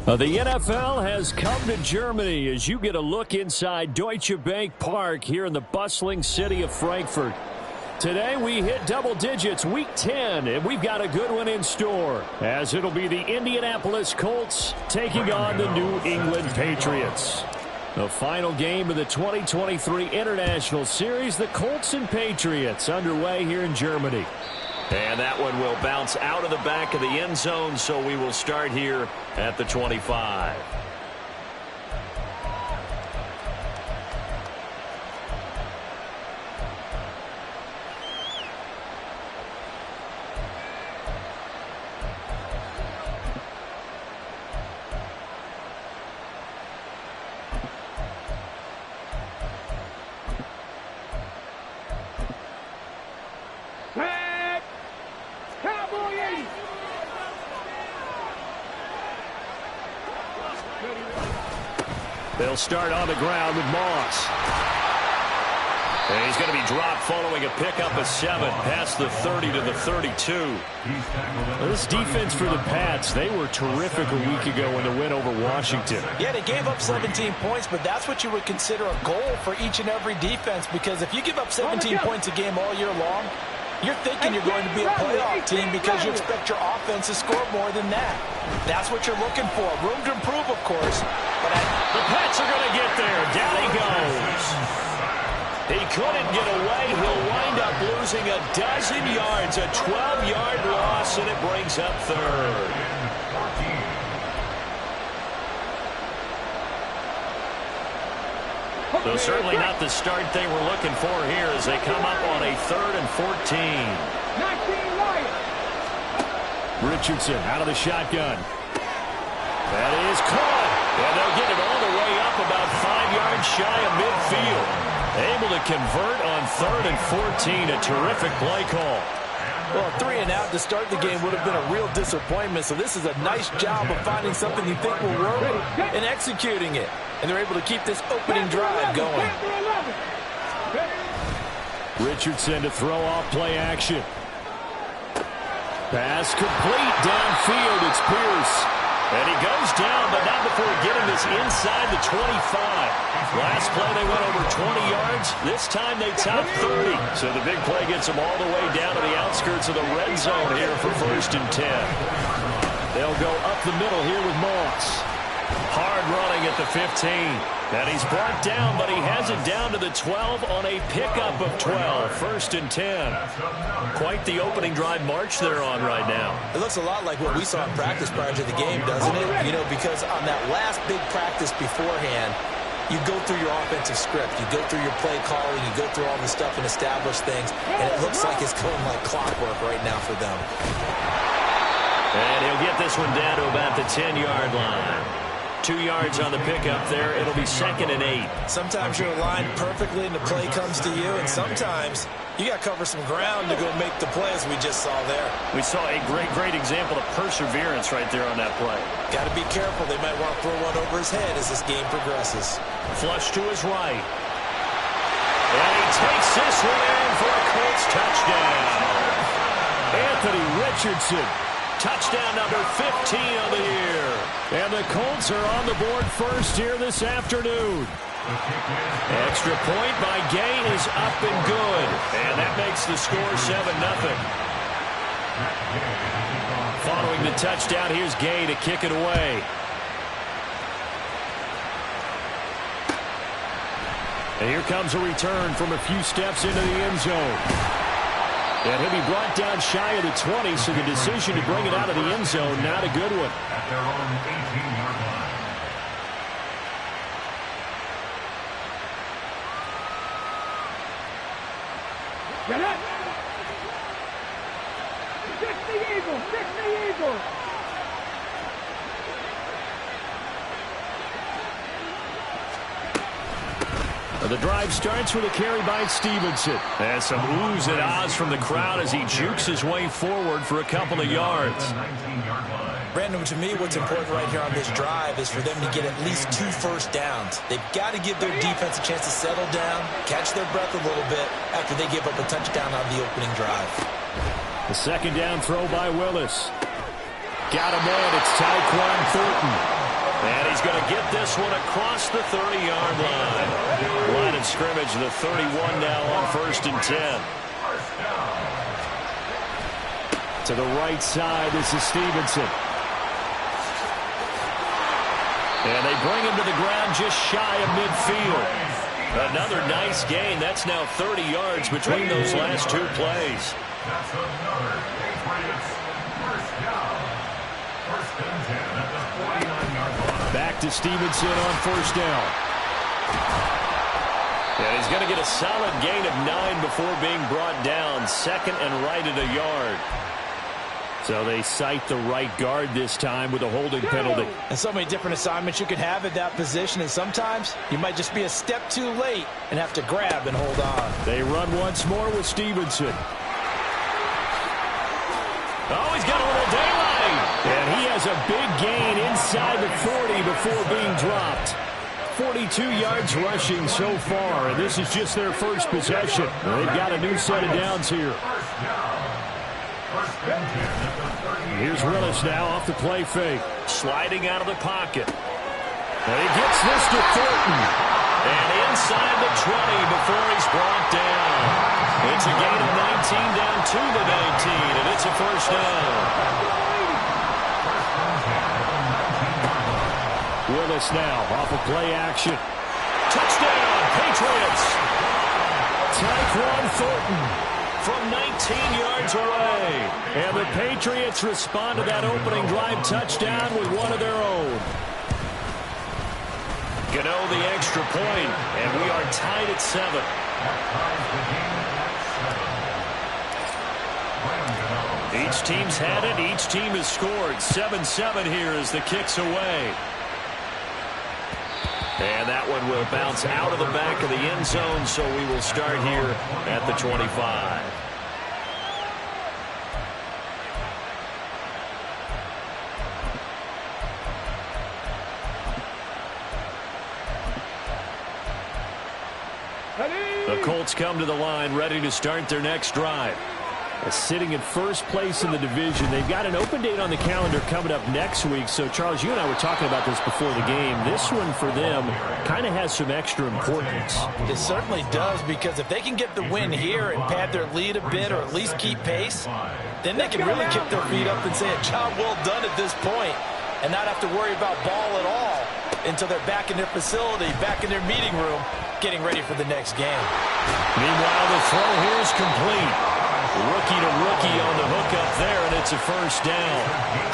The NFL has come to Germany as you get a look inside Deutsche Bank Park here in the bustling city of Frankfurt. Today we hit double digits, week 10, and we've got a good one in store, as it'll be the Indianapolis Colts taking on the New England Patriots. The final game of the 2023 International Series, the Colts and Patriots underway here in Germany. And that one will bounce out of the back of the end zone, so we will start here at the 25. They'll start on the ground with Moss. And he's going to be dropped following a pickup of 7 past the 30 to the 32. This defense for the Pats, they were terrific a week ago in the win over Washington. Yeah, they gave up 17 points, but that's what you would consider a goal for each and every defense, because if you give up 17 points a game all year long, you're thinking you're going to be a playoff team because you expect your offense to score more than that. That's what you're looking for. Room to improve, of course. But the Pats are going to get there. Down he goes. He couldn't get away. He'll wind up losing a dozen yards, a 12-yard loss, and it brings up third. So certainly not the start they were looking for here as they come up on a 3rd and 14. Richardson out of the shotgun. That is caught. And they'll get it all the way up about 5 yards shy of midfield. Able to convert on 3rd and 14. A terrific play call. Well, 3 and out to start the game would have been a real disappointment. So this is a nice job of finding something you think will work and executing it. And they're able to keep this opening drive going. Richardson to throw off play action. Pass complete downfield. It's Pierce. And he goes down, but not before getting this inside the 25. Last play they went over 20 yards. This time they top 30. So the big play gets them all the way down to the outskirts of the red zone here for 1st and 10. They'll go up the middle here with Moss. Hard running at the 15. And he's brought down, but he has it down to the 12 on a pickup of 12. 1st and 10. Quite the opening drive march they're on right now. It looks a lot like what we saw in practice prior to the game, doesn't it? You know, because on that last big practice beforehand, you go through your offensive script. You go through your play calling. You go through all the stuff and establish things. And it looks like it's going like clockwork right now for them. And he'll get this one down to about the 10-yard line. 2 yards on the pickup there. It'll be 2nd and 8. Sometimes you're aligned perfectly and the play comes to you, and sometimes you got to cover some ground to go make the play, as we just saw there. We saw a great example of perseverance right there on that play. Got to be careful. They might want to throw one over his head as this game progresses. Flush to his right. And he takes this one in for a Colts touchdown. Anthony Richardson. Touchdown number 15 on the year. And the Colts are on the board first here this afternoon. Extra point by Gay is up and good. And that makes the score 7-0. Following the touchdown, here's Gay to kick it away. And here comes a return from a few steps into the end zone. And he'll be brought down shy of the 20, so the decision to bring it out of the end zone, not a good one. At their own 18-yard line. Get up! 60 Eagles! 60 Eagles! The drive starts with a carry by Stevenson. And some oohs and ahs from the crowd as he jukes his way forward for a couple of yards. Brandon, to me, what's important right here on this drive is for them to get at least 2 first downs. They've got to give their defense a chance to settle down, catch their breath a little bit after they give up a touchdown on the opening drive. The 2nd down throw by Willis. Got him in. It's Tyquan Thornton. And he's going to get this one across the 30-yard line. Line of scrimmage, the 31 now on 1st and 10. To the right side, this is Stevenson. And they bring him to the ground just shy of midfield. Another nice gain. That's now 30 yards between those last two plays. That's another Patriots first down. 1st and 10 at the 49-yard line. Back to Stevenson on 1st down. And he's going to get a solid gain of 9 before being brought down. 2nd and right at a yard. So they cite the right guard this time with a holding penalty. And so many different assignments you can have at that position, and sometimes you might just be a step too late and have to grab and hold on. They run once more with Stevenson. Oh, he's got a little daylight. And he has a big gain inside the 40 before being dropped. 42 yards rushing so far, and this is just their first possession. They've got a new set of downs here. Here's Willis now off the play fake. Sliding out of the pocket. And he gets this to Thornton. And inside the 20 before he's brought down. It's a gain of 19 down to the 19, and it's a first down. Willis now off of play action. Touchdown, Patriots. Tyquan Thornton from 19 yards away. And the Patriots respond to that opening drive touchdown with one of their own. Gano the extra point, and we are tied at 7. Each team's had it. Each team has scored. 7-7 here as the kick's away. And that one will bounce out of the back of the end zone, so we will start here at the 25. The Colts come to the line, ready to start their next drive. Sitting in first place in the division. They've got an open date on the calendar coming up next week. So, Charles, you and I were talking about this before the game. This one for them kind of has some extra importance. It certainly does, because if they can get the win here and pad their lead a bit or at least keep pace, then they can really kick their feet up and say a job well done at this point and not have to worry about ball at all until they're back in their facility, back in their meeting room, getting ready for the next game. Meanwhile, the throw here is complete. Rookie to rookie on the hook up there, and it's a first down.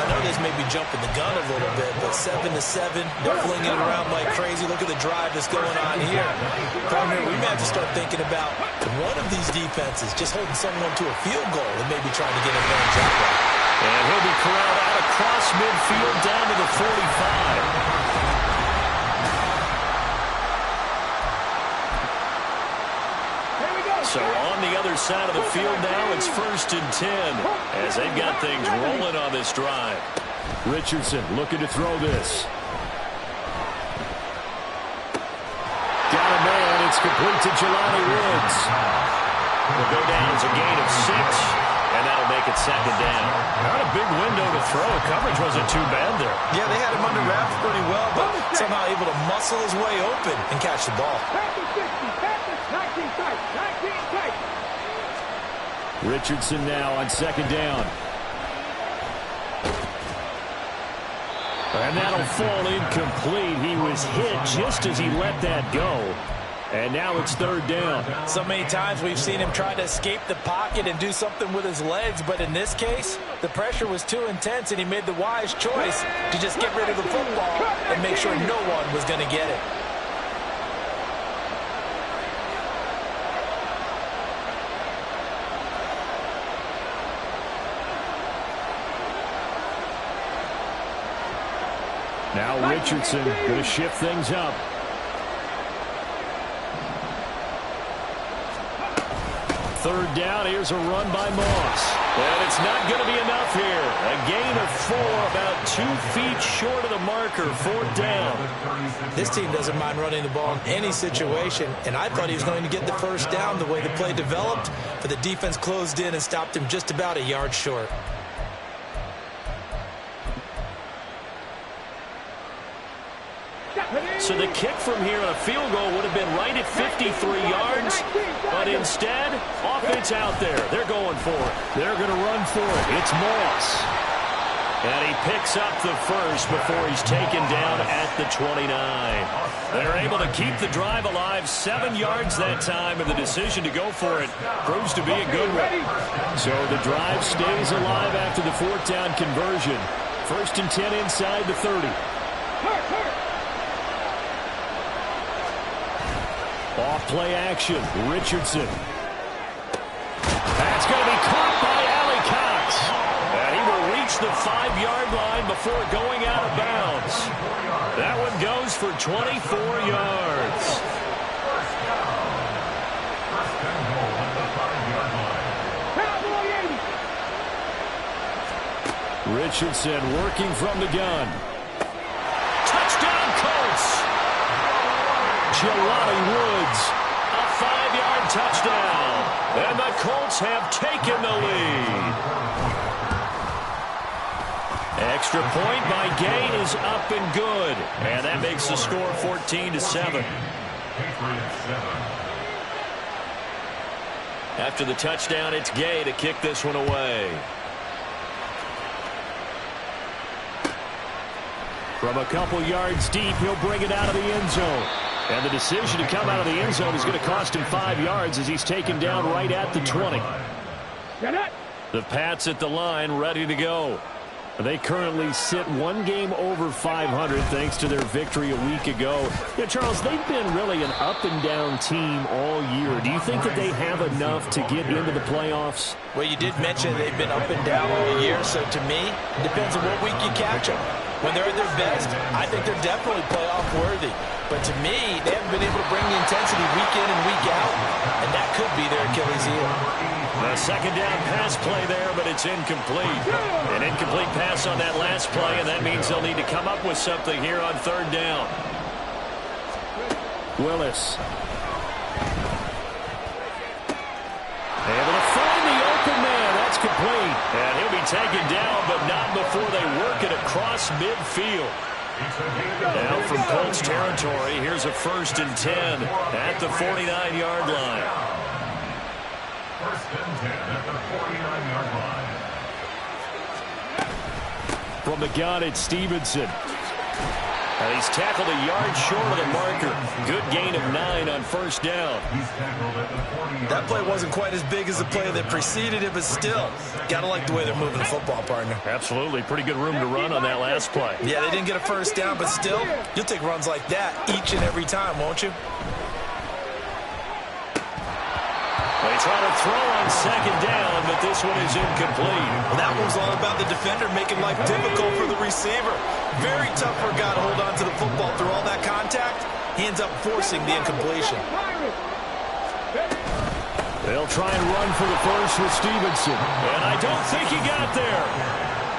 I know this may be jumping the gun a little bit, but 7-7, they're flinging it around like crazy. Look at the drive that's going on here. Problem here, we may have to start thinking about one of these defenses just holding someone to a field goal and maybe trying to get advantage that way. And he'll be corralled out across midfield down to the 45. So on the other side of the field now, it's 1st and 10 as they've got things rolling on this drive. Richardson looking to throw this. Got a man. It's complete to Jelani Woods. Will go down as a gain of 6, and that'll make it 2nd down. Not a big window to throw. Coverage wasn't too bad there. Yeah, they had him under wraps pretty well, but somehow able to muscle his way open and catch the ball. Richardson now on 2nd down. And that'll fall incomplete. He was hit just as he let that go. And now it's 3rd down. So many times we've seen him try to escape the pocket and do something with his legs, but in this case, the pressure was too intense and he made the wise choice to just get rid of the football and make sure no one was going to get it. Now Richardson going to shift things up. Third down, here's a run by Moss. And it's not going to be enough here. A gain of 4, about 2 feet short of the marker, 4th down. This team doesn't mind running the ball in any situation, and I thought he was going to get the first down the way the play developed, but the defense closed in and stopped him just about a yard short. So the kick from here on a field goal would have been right at 53 yards, but instead, offense out there. They're going for it. They're going to run for it. It's Moss. And he picks up the first before he's taken down at the 29. They're able to keep the drive alive, 7 yards that time, and the decision to go for it proves to be a good one. So the drive stays alive after the 4th down conversion. 1st and 10 inside the 30. Off play action, Richardson. That's going to be caught by Allie Cox. And he will reach the 5-yard line before going out of bounds. That one goes for 24 yards. Richardson working from the gun. Touchdown, Colts. Jelani Woods, a 5-yard touchdown. And the Colts have taken the lead. Extra point by Gay is up and good. And that makes the score 14-7. After the touchdown, it's Gay to kick this one away. From a couple yards deep, he'll bring it out of the end zone. And the decision to come out of the end zone is going to cost him 5 yards as he's taken down right at the 20. The Pats at the line, ready to go. They currently sit 1 game over 500 thanks to their victory a week ago. Yeah, Charles, they've been really an up-and-down team all year. Do you think that they have enough to get into the playoffs? Well, you did mention they've been up and down all year, so to me, it depends on what week you catch them. When they're at their best, I think they're definitely playoff worthy. But to me, they haven't been able to bring the intensity week in and week out, and that could be their Achilles heel. A 2nd down pass play there, but it's incomplete. An incomplete pass on that last play, and that means they'll need to come up with something here on 3rd down. Willis. Able to find the open man. That's complete. And he'll be taken down, but not before they work it across midfield. Now from Colts territory, here's a 1st and 10 at the 49-yard line. 1st and 10 at the 49-yard line. From the gun, it's Stevenson. And he's tackled a yard short of the marker. Good gain of 9 on 1st down. That play wasn't quite as big as the play that preceded it, but still, gotta like the way they're moving the football, partner. Absolutely. Pretty good room to run on that last play. Yeah, they didn't get a 1st down, but still, you'll take runs like that each and every time, won't you? They try to throw on 2nd down, but this one is incomplete. Well, that one's all about the defender making life difficult for the receiver. Very tough for a guy to hold on to the football through all that contact. He ends up forcing the incompletion. They'll try and run for the first with Stevenson. And I don't think he got there.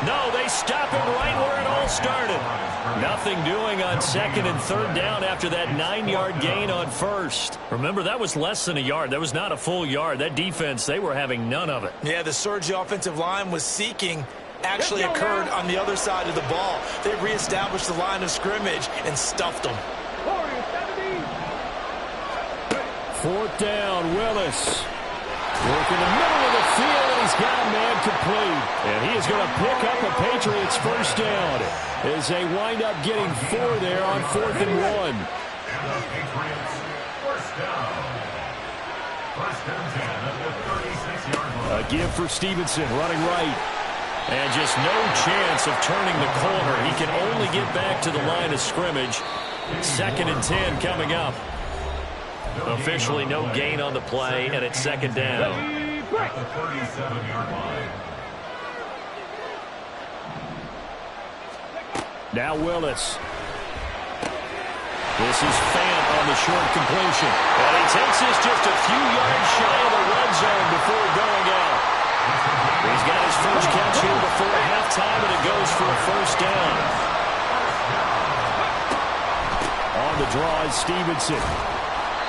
No, they stop him right where it all started. Nothing doing on 2nd and 3rd down after that 9-yard gain on 1st. Remember, that was less than a yard. That was not a full yard. That defense, they were having none of it. Yeah, the surge the offensive line was seeking actually occurred on the other side of the ball. They reestablished the line of scrimmage and stuffed them. 4th down, Willis. Working the middle of the field, and he's got a man complete. And he is going to pick up a Patriots 1st down as they wind up getting 4 there on 4th and 1. And the Patriots 1st down. 1st and 10 at the 36-yard line. A give for Stevenson, running right. And just no chance of turning the corner. He can only get back to the line of scrimmage. 2nd and 10 coming up. Officially no gain on the play, and it's 2nd down. At the 37-yard line. Now Willis. This is Fant on the short completion. And he takes this just a few yards shy of the red zone before going out. He's got his first catch here before halftime, and it goes for a 1st down. On the draw is Stevenson.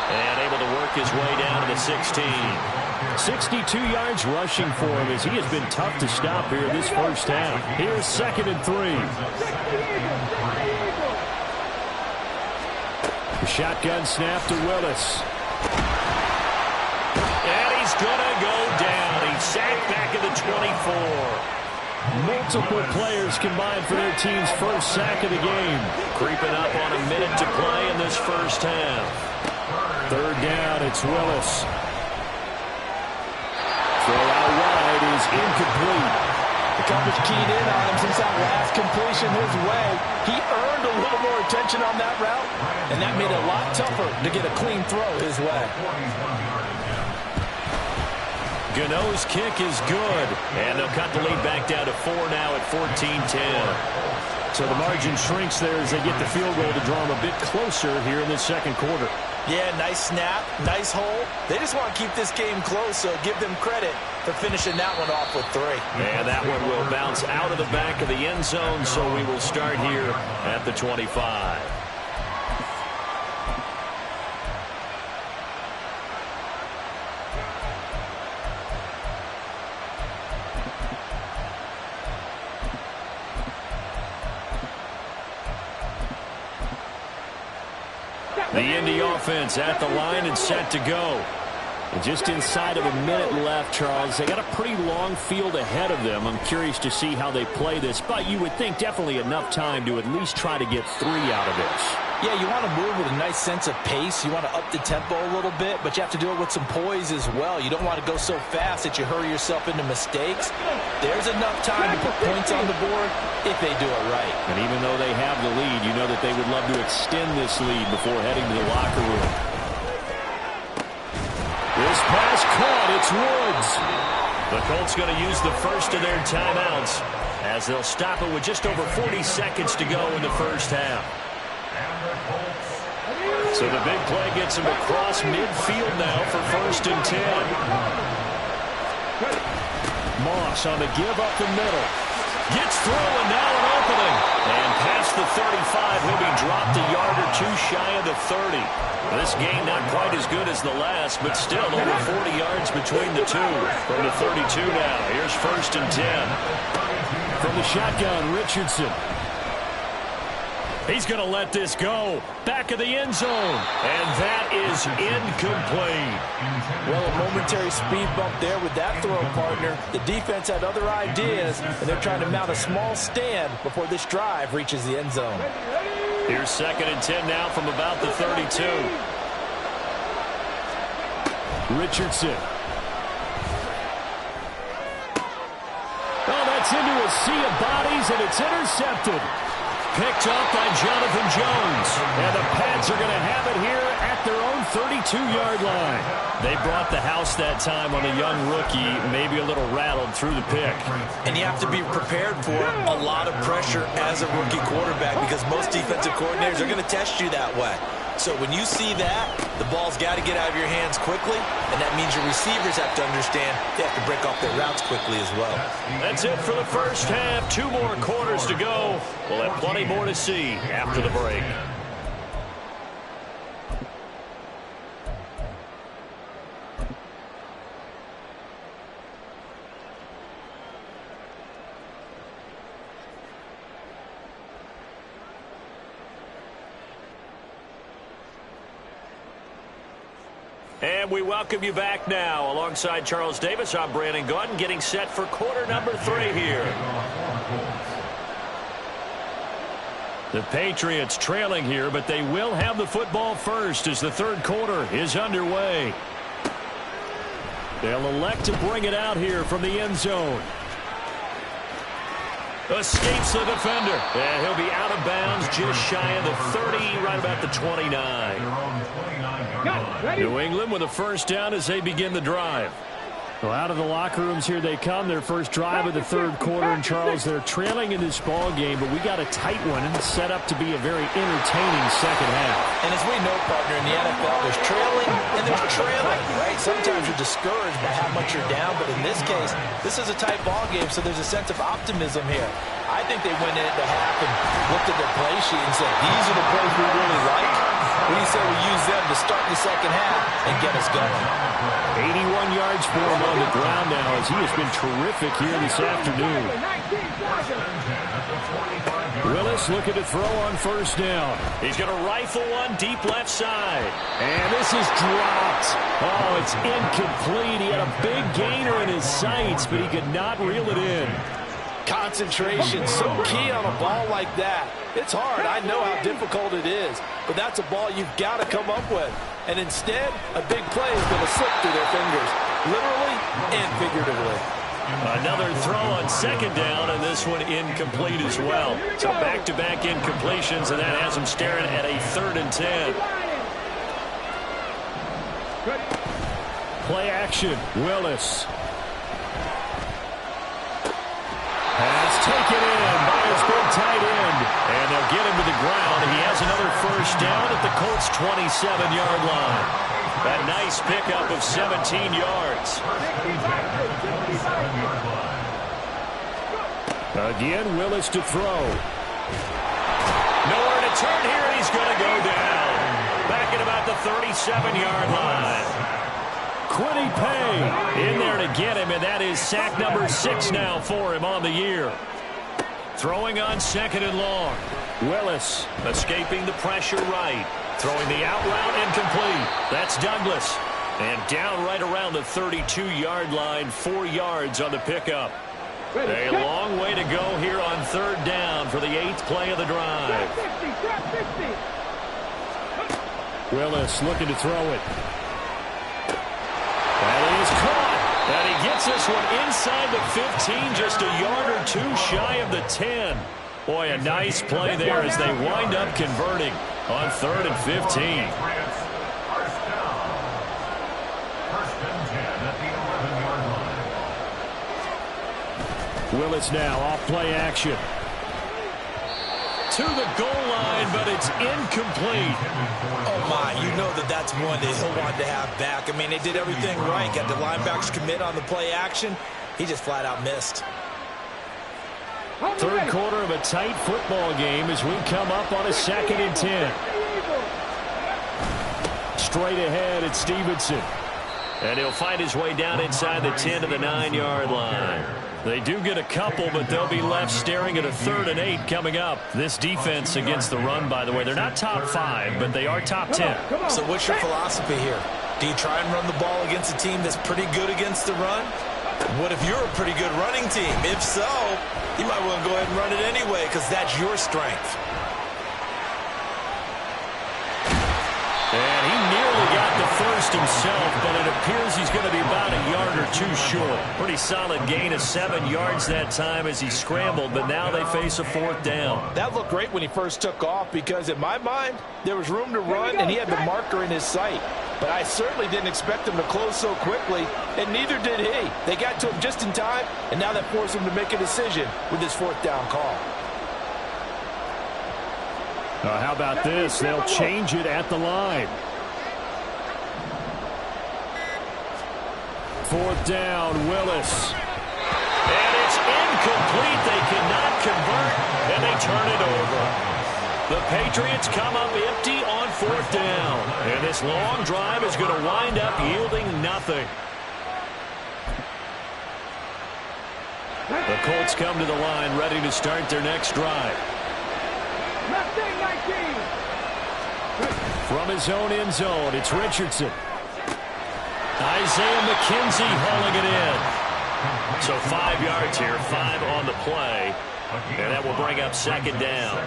And able to work his way down to the 16. 62 yards rushing for him as he has been tough to stop here this first half. Here's 2nd and 3. shotgun snap to Willis. And he's going to go down. He's sacked back at the 24. Multiple players combined for their team's first sack of the game. Creeping up on a minute to play in this first half. Third down, it's Willis. Throw out wide is incomplete. The coverage keyed in on him since that last completion his way. He earned a little more attention on that route, and that made it a lot tougher to get a clean throw his way. Gano's kick is good, and they'll cut the lead back down to 4 now at 14-10. So the margin shrinks there as they get the field goal to draw them a bit closer here in the second quarter. Yeah, nice snap, nice hole. They just want to keep this game close, so give them credit for finishing that one off with 3. And that one will bounce out of the back of the end zone, so we will start here at the 25. The Indy offense at the line and set to go. And just inside of a minute left, Charles. They got a pretty long field ahead of them. I'm curious to see how they play this, but you would think definitely enough time to at least try to get 3 out of this. Yeah, you want to move with a nice sense of pace. You want to up the tempo a little bit, but you have to do it with some poise as well. You don't want to go so fast that you hurry yourself into mistakes. There's enough time to put points on the board if they do it right. And even though they have the lead, you know that they would love to extend this lead before heading to the locker room. This pass caught. It's Woods. The Colts going to use the first of their timeouts as they'll stop it with just over 40 seconds to go in the first half. So the big play gets him across midfield now for 1st and 10. Moss on the give up the middle. Gets through and now an opening. And past the 35, he'll be dropped a yard or 2 shy of the 30. This game not quite as good as the last, but still over 40 yards between the two. From the 32 now, here's 1st and 10. From the shotgun, Richardson. He's going to let this go. Back of the end zone. And that is incomplete. Well, a momentary speed bump there with that throw, partner. The defense had other ideas, and they're trying to mount a small stand before this drive reaches the end zone. Here's 2nd and 10 now from about the 32. Richardson. Oh, that's into a sea of bodies, and it's intercepted. Picked up by Jonathan Jones. And the Pats are going to have it here at their own 32-yard line. They brought the house that time on a young rookie, maybe a little rattled through the pick. And you have to be prepared for a lot of pressure as a rookie quarterback because most defensive coordinators are going to test you that way. So when you see that, the ball's got to get out of your hands quickly, and that means your receivers have to understand they have to break off their routes quickly as well. That's it for the first half. 2 more quarters to go. We'll have plenty more to see after the break. And we welcome you back now. Alongside Charles Davis, I'm Brandon Gaudin, getting set for quarter number 3 here. The Patriots trailing here, but they will have the football first as the third quarter is underway. They'll elect to bring it out here from the end zone. Escapes the defender. And he'll be out of bounds just shy of the 30, right about the 29. New England with a first down as they begin the drive. Well, out of the locker rooms here they come. Their first drive of the third quarter. And, Charles, they're trailing in this ball game, but we got a tight one and set up to be a very entertaining second half. And as we know, partner, in the NFL, there's trailing and there's trailing, right? Sometimes you're discouraged by how much you're down, but in this case, this is a tight ball game, so there's a sense of optimism here. I think they went into half and looked at their play sheet and said, these are the plays we really like. We say we use them to start the second half and get us going. 81 yards for him on the ground now as he has been terrific here this afternoon. Willis looking to throw on first down. He's going to rifle one deep left side. And this is dropped. Oh, it's incomplete. He had a big gainer in his sights, but he could not reel it in. Concentration, so key on a ball like that. It's hard. I know how difficult it is, but that's a ball you've got to come up with. And instead, a big play is going to slip through their fingers, literally and figuratively. Another throw on second down, and this one incomplete as well. So back-to-back incompletions, and that has them staring at a 3rd and 10. Play action, Willis. Pass taken in by his big tight end. And they'll get him to the ground. He has another first down at the Colts' 27-yard line. A nice pickup of 17 yards. Again, Willis to throw. Nowhere to turn here, and he's going to go down. Back at about the 37-yard line. Quiddy Pay in there to get him, and that is sack number 6 now for him on the year. Throwing on 2nd and long. Willis Escaping the pressure right. Throwing the out route incomplete. That's Douglas. And down right around the 32-yard line, 4 yards on the pickup. A long way to go here on 3rd down for the 8th play of the drive. Willis looking to throw it. And he is caught. And he gets this one inside the 15, just a yard or 2 shy of the 10. Boy, a nice play there as they wind up converting on 3rd and 15. Willis now off play action. To the goal line, but it's incomplete. Oh, my, you know that's one that he'll want to have back. I mean, they did everything right. Got the linebackers commit on the play action. He just flat out missed. 3rd quarter of a tight football game as we come up on a 2nd and 10. Straight ahead at Stevenson. And he'll find his way down inside the 10 to the 9-yard line. They do get a couple, but they'll be left staring at a 3rd and 8 coming up. This defense against the run, by the way, they're not top 5, but they are top 10. So what's your philosophy here? Do you try and run the ball against a team that's pretty good against the run? What if you're a pretty good running team? If so, you might want to go ahead and run it anyway because that's your strength. And he nearly got the first himself, but it appears he's going to be about a yard or 2 short. Pretty solid gain of 7 yards that time as he scrambled, but now they face a 4th down. That looked great when he first took off because in my mind, there was room to run and he had the marker in his sight. But I certainly didn't expect him to close so quickly, and neither did he. They got to him just in time, and now that forced him to make a decision with his 4th down call. How about this? They'll change it at the line. 4th down, Willis. And it's incomplete. They cannot convert, and they turn it over. The Patriots come up empty on 4th down. And this long drive is going to wind up yielding nothing. The Colts come to the line ready to start their next drive. From his own end zone, it's Richardson. Isaiah McKenzie hauling it in. So 5 yards here, 5 on the play. And that will bring up 2nd down.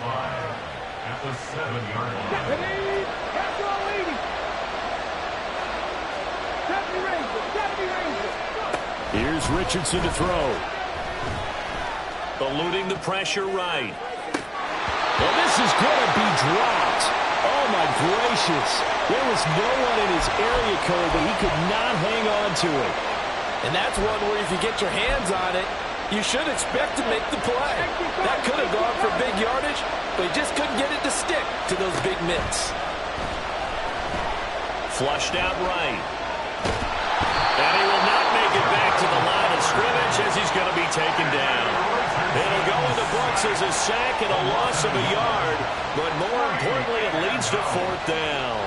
At the 7-yard line. Here's Richardson to throw. Eluding the pressure right. Well, this is going to be dropped. Oh, my gracious. There was no one in his area code, but he could not hang on to it. And that's one where if you get your hands on it, you should expect to make the play. That could have gone for big yardage, but he just couldn't get it to stick to those big mitts. Flushed out right. And he will not make it back to the line of scrimmage as he's going to be taken down. It'll go in the books as a sack and a loss of a yard, but more importantly, it leads to 4th down.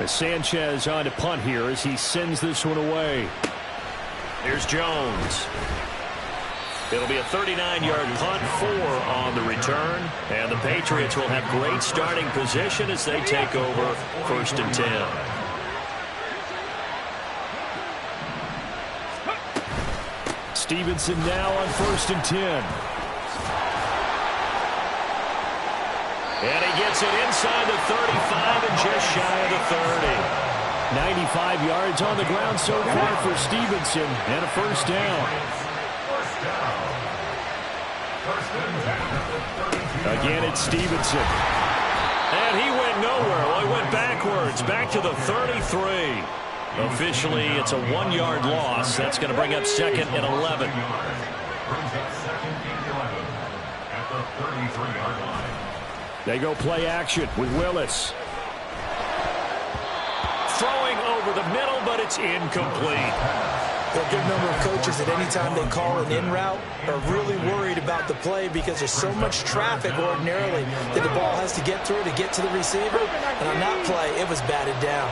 Sanchez on to punt here as he sends this one away. Here's Jones. It'll be a 39-yard punt, 4 on the return. And the Patriots will have great starting position as they take over 1st and 10. Stevenson now on 1st and 10. And he gets it inside the 35 and just shy of the 30. 95 yards on the ground so far for Stevenson, and a 1st down. Again, it's Stevenson. And he went nowhere. Well, he went backwards, back to the 33. Officially, it's a 1-yard loss. That's going to bring up 2nd and 11. They go play action with Willis. Throwing over the middle, but it's incomplete. A good number of coaches at any time they call an in route are really worried about the play because there's so much traffic ordinarily that the ball has to get through to get to the receiver. And on that play, it was batted down.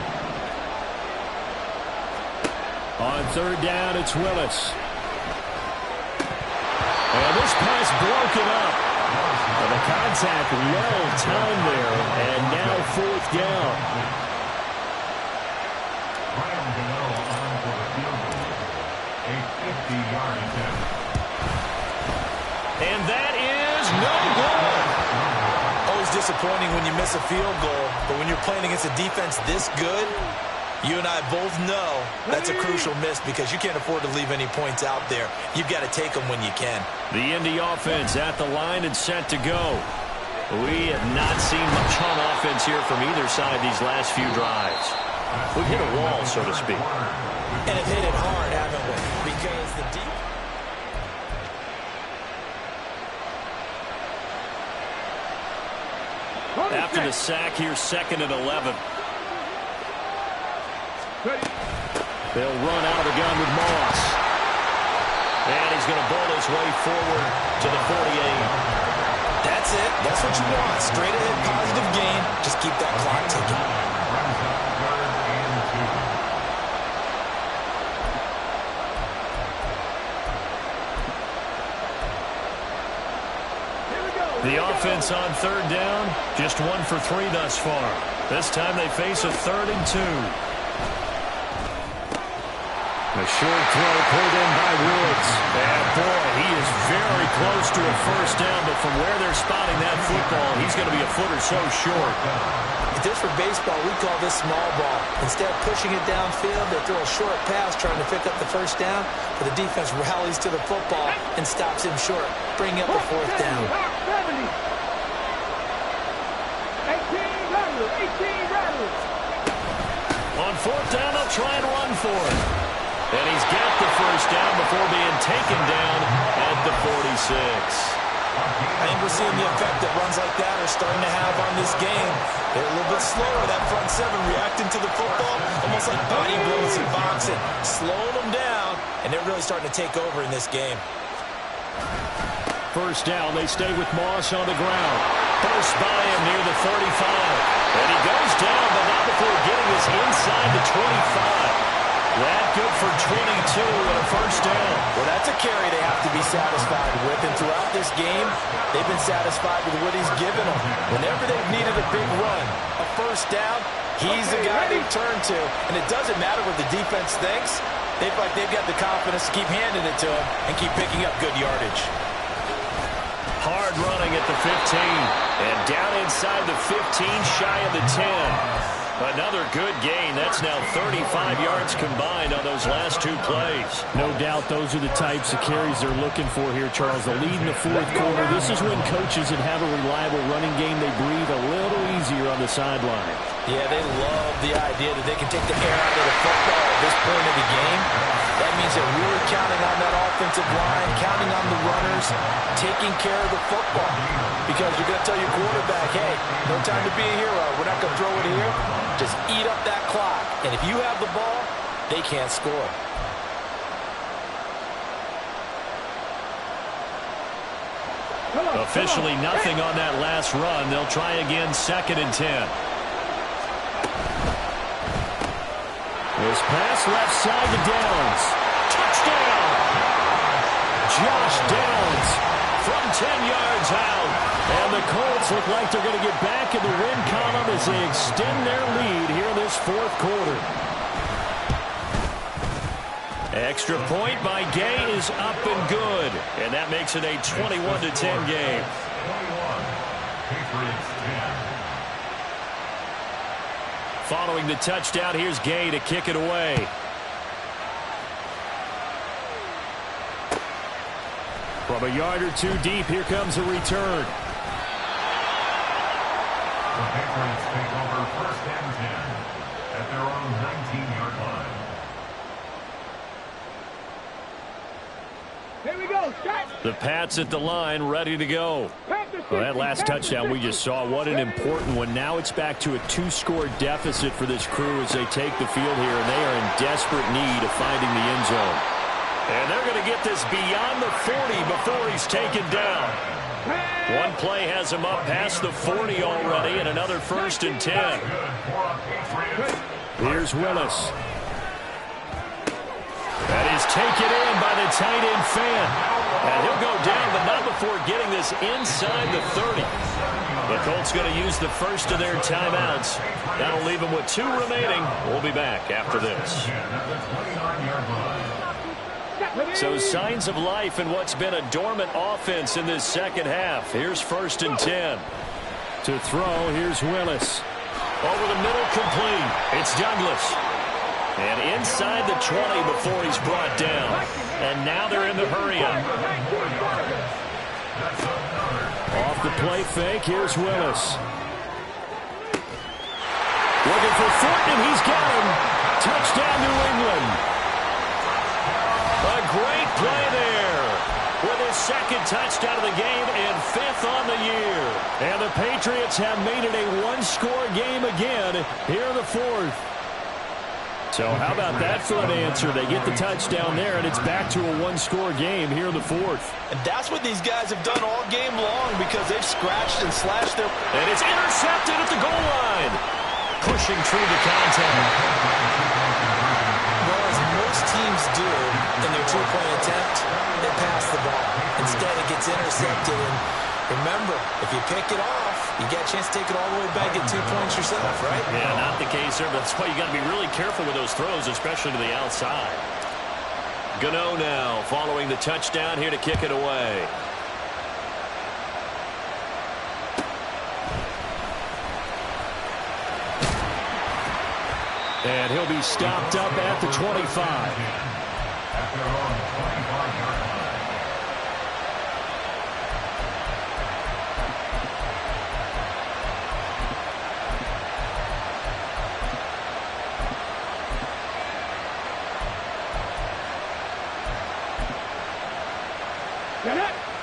On 3rd down, it's Willis. And this pass broken up. And the contact well timed there, and now 4th down. And that is no good. Always disappointing when you miss a field goal, but when you're playing against a defense this good, you and I both know that's a crucial miss because you can't afford to leave any points out there. You've got to take them when you can. The Indy offense at the line and set to go. We have not seen much on offense here from either side these last few drives. We've hit a wall, so to speak. And have hit it hard, haven't we? Because the deep... After the sack, here's 2nd and 11. They'll run out of the gun with Moss. And he's going to bowl his way forward to the 48. That's it. That's what you want. Straight ahead, positive gain. Just keep that clock ticking. The offense on 3rd down, just 1 for 3 thus far. This time they face a 3rd and 2. A short throw pulled in by Woods. And boy, he is very close to a 1st down, but from where they're spotting that football, he's going to be a foot or so short. If this were baseball, we call this small ball. Instead of pushing it downfield, they throw a short pass trying to pick up the 1st down, but the defense rallies to the football and stops him short, bringing up the 4th down. 18 rattlers. On 4th down, they'll try and run for it. And he's got the 1st down before being taken down at the 46. I think we're seeing the effect that runs like that are starting to have on this game. They're a little bit slower, that front 7 reacting to the football, almost like body blows in boxing, slowing them down, and they're really starting to take over in this game. 1st down, they stay with Moss on the ground. First by him near the 35. And he goes down, but not before getting us inside the 25. That good for 22 and a 1st down. Well, that's a carry they have to be satisfied with. And throughout this game, they've been satisfied with what he's given them. Whenever they've needed a big run, a 1st down, he's the guy they turn to. And it doesn't matter what the defense thinks. They feel like they've got the confidence to keep handing it to him and keep picking up good yardage. Hard running at the 15. And down inside the 15, shy of the 10. Another good gain. That's now 35 yards combined on those last 2 plays. No doubt those are the types of carries they're looking for here, Charles. The lead in the 4th quarter. This is when coaches that have a reliable running game, they breathe a little easier on the sideline. Yeah, they love the idea that they can take the air out of the football at this point of the game. That means they're really counting on that offensive line, counting on the runners, taking care of the football. Because you're going to tell your quarterback, hey, no time to be a hero. We're not going to throw it here. Just eat up that clock. And if you have the ball, they can't score. Officially nothing on that last run. They'll try again 2nd and 10. This pass left side to Downs. Touchdown! Josh Downs from 10 yards out. And the Colts look like they're going to get back in the win column as they extend their lead here in this fourth quarter. Extra point by Gay is up and good. And that makes it a 21-10 game. Following the touchdown, here's Gay to kick it away. From a yard or two deep, here comes a return. The Patriots take over 1st and 10 at their own 19-yard line. Here we go. Start. The Pats at the line, ready to go. Well, that last touchdown we just saw, what an important one. Now it's back to a 2-score deficit for this crew as they take the field here, and they are in desperate need of finding the end zone. And they're going to get this beyond the 40 before he's taken down. One play has him up past the 40 already, and another 1st and 10. Here's Willis. That is taken in by the tight end Fan. And he'll go down, but not before getting this inside the 30. The Colts going to use the first of their timeouts. That'll leave them with 2 remaining. We'll be back after this. So signs of life in what's been a dormant offense in this second half. Here's 1st and 10. To throw, here's Willis. Over the middle, complete. It's Douglas. And inside the 20 before he's brought down. And now they're in the hurry-up. Off the play fake, here's Willis. Looking for Fortner, he's got him. Touchdown, New England. A great play there. With his 2nd touchdown of the game and 5th on the year. And the Patriots have made it a 1-score game again here in the 4th. So how about that for an answer? They get the touchdown there, and it's back to a 1-score game here in the 4th. And that's what these guys have done all game long because they've scratched and slashed their... And it's intercepted at the goal line. Pushing through the contact. Well, as most teams do in their 2-point attempt, they pass the ball. Instead, it gets intercepted. And remember, if you pick it off, you get a chance to take it all the way back at 2 points yourself, right? Yeah, not the case there. But that's why you got to be really careful with those throws, especially to the outside. Gano now following the touchdown here to kick it away. And he'll be stopped up at the 25. At their own 25-yard line.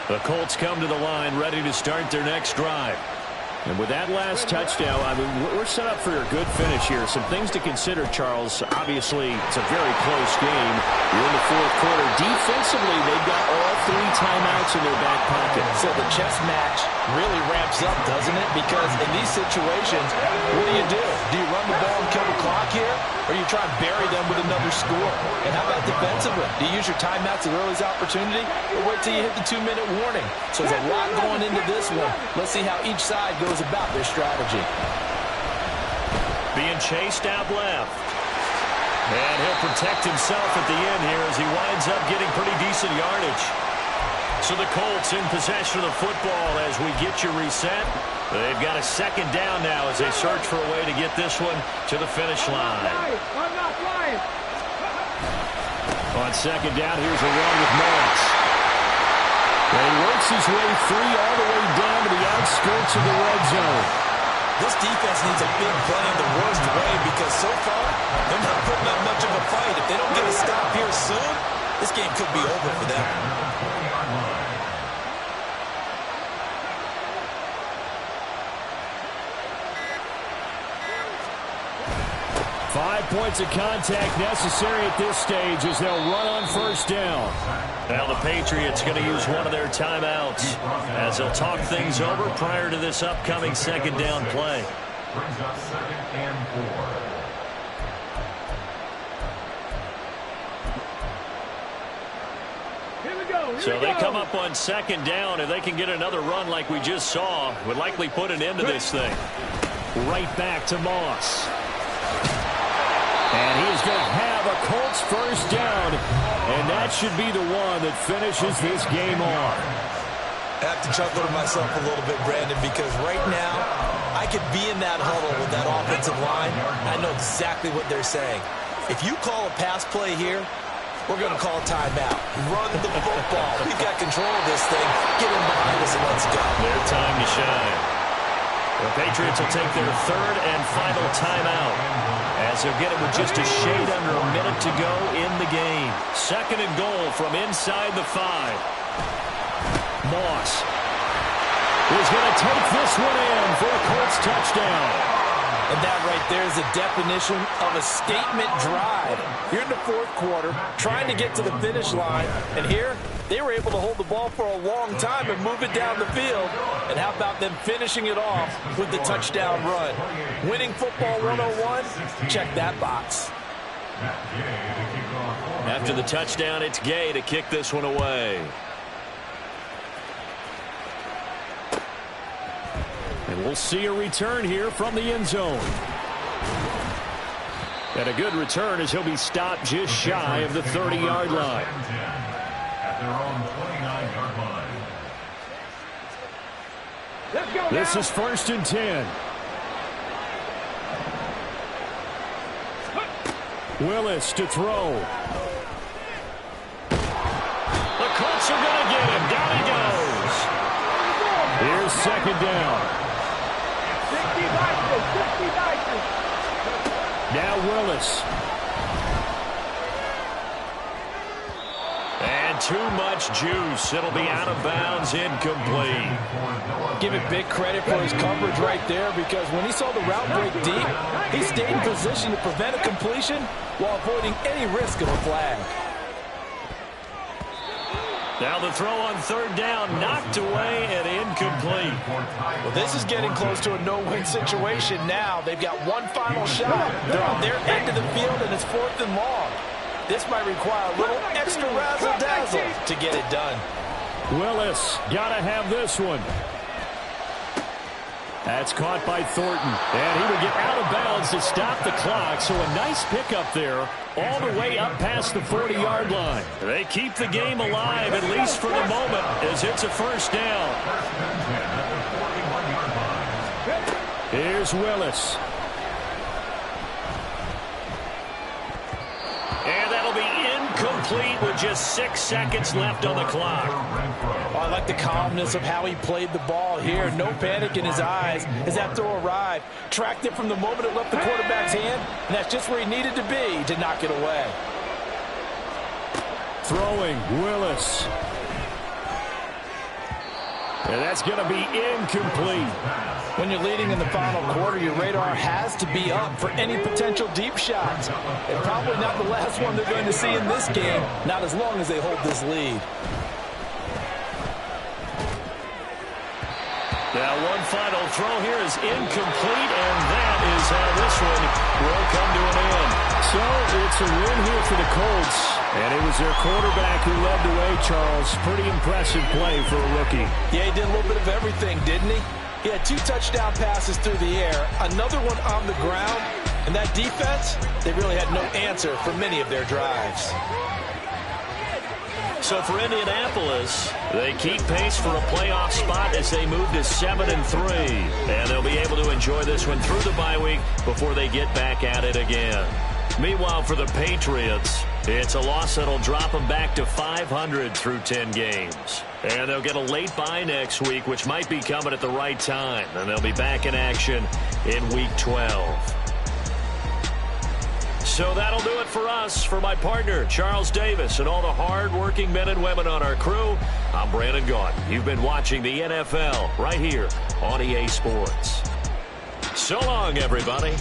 The Colts come to the line ready to start their next drive. And with that last touchdown, I mean, we're set up for a good finish here. Some things to consider, Charles. Obviously, it's a very close game. You're in the 4th quarter. Defensively, they've got all 3 timeouts in their back pocket. So the chess match really ramps up, doesn't it? Because in these situations, what do? Do you run the ball and kill the clock here? Or you try and bury them with another score? And how about defensively? Do you use your timeouts at earliest opportunity? Or wait till you hit the 2-minute warning? So there's a lot going into this one. Let's see how each side goes about their strategy. Being chased out left. And he'll protect himself at the end here as he winds up getting pretty decent yardage. So the Colts in possession of the football as we get you reset. They've got a 2nd down now as they search for a way to get this one to the finish line. I'm not flying. On 2nd down, here's a run with Morris. And he works his way free all the way down to the outskirts of the red zone. This defense needs a big play in the worst way because so far, they're not putting up much of a fight. If they don't get a stop here soon, this game could be over for them. 5 points of contact necessary at this stage as they'll run on 1st down. Now the Patriots going to use one of their timeouts as they'll talk things over prior to this upcoming 2nd down play. Brings up 2nd and 4. So they come up on second down. If they can get another run like we just saw, would likely put an end to this thing. Right back to Moss. And he is going to have a Colts first down. And that should be the one that finishes this game off. I have to chuckle to myself a little bit, Brandon, because right now I could be in that huddle with that offensive line. I know exactly what they're saying. If you call a pass play here, we're going to call a timeout. Run the football. We've got control of this thing. Get in behind us and let's go. Their time to shine. The Patriots will take their third and final timeout, as they'll get it with just a shade under a minute to go in the game. Second and goal from inside the 5. Moss is going to take this one in for a Colts touchdown. And that right there is the definition of a statement drive. You're in the fourth quarter, trying to get to the finish line, and here they were able to hold the ball for a long time and move it down the field. And how about them finishing it off with the touchdown run? Winning football 101, check that box. After the touchdown, it's Gay to kick this one away. And we'll see a return here from the end zone. And a good return as he'll be stopped just shy of the 30-yard line. At their own 29-yard line. Let's go. This is first and 10. Willis to throw. The Colts are going to get him. Down he goes. Here's second down. 60 Vikings. Now Willis. And too much juice. It'll be out of bounds, incomplete. Give it big credit for his coverage right there, because when he saw the route break deep, he stayed in position to prevent a completion while avoiding any risk of a flag. Now the throw on third down, knocked away and incomplete. Well, this is getting close to a no-win situation now. They've got one final shot. They're on their end of the field, and it's fourth and long. This might require a little extra razzle-dazzle to get it done. Willis got to have this one. That's caught by Thornton. And he would get out of bounds to stop the clock. So a nice pickup there all the way up past the 40-yard line. They keep the game alive, at least for the moment, as it's a first down. Here's Willis. And that'll be incomplete with just 6 seconds left on the clock. Oh, I like the calmness of how he played the ball here. No panic in his eyes as that throw arrived. Tracked it from the moment it left the quarterback's hand, and that's just where he needed to be to knock it away. Throwing, Willis. And that's going to be incomplete. When you're leading in the final quarter, your radar has to be up for any potential deep shots. And probably not the last one they're going to see in this game, not as long as they hold this lead. Now one final throw here is incomplete, and that is how this one will come to an end. So it's a win here for the Colts. And it was their quarterback who led the way, Charles. Pretty impressive play for a rookie. Yeah, he did a little bit of everything, didn't he? He had 2 touchdown passes through the air, another one on the ground, and that defense, they really had no answer for many of their drives. So for Indianapolis, they keep pace for a playoff spot as they move to 7-3. And they'll be able to enjoy this one through the bye week before they get back at it again. Meanwhile, for the Patriots, it's a loss that'll drop them back to 500 through 10 games. And they'll get a late bye next week, which might be coming at the right time. And they'll be back in action in Week 12. So that'll do it for us. For my partner, Charles Davis, and all the hard-working men and women on our crew, I'm Brandon Gaudin. You've been watching the NFL right here on EA Sports. So long, everybody.